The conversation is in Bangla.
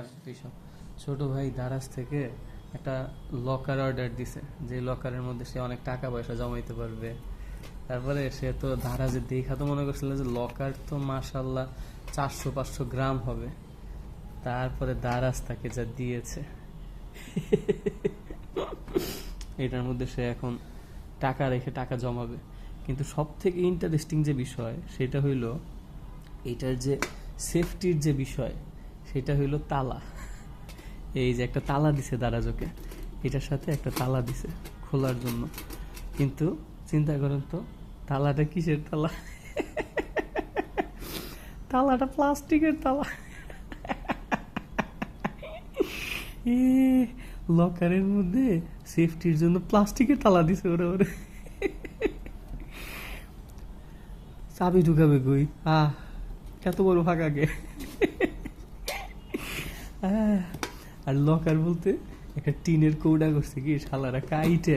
আর এইসব। ছোট ভাই দারাজ থেকে একটা লকার অর্ডার দিছে, যে লকারের মধ্যে সে অনেক টাকা পয়সা জমাইতে পারবে। তারপরে সে তো দারাজে দেখা তো মনে করছিল যে লকার তো মাশাল্লাহ 400-500 গ্রাম হবে। তারপরে দারাজ তাকে যা দিয়েছে, এটার মধ্যে সে এখন টাকা রেখে টাকা জমাবে। কিন্তু সব থেকে ইন্টারেস্টিং যে বিষয় সেটা হইল এটার যে সেফটির যে বিষয়, সেটা হইল তালা। এই যে একটা তালা দিছে দারাজকে, এটার সাথে একটা তালা দিছে খোলার জন্য। কিন্তু চিন্তা করেন তো, তালাটা কিসের তালা? তালাটা প্লাস্টিকের তালা। এ লকারের মধ্যে সেফটির জন্য প্লাস্টিকের তালা দিছে ওরা ওরে। চাবি ঢুকাবে কই? এত বড় ফাঁকা গে। আর লকার বলতে একটা টিনের কৌড়া করছে কি শালারা কাইটে।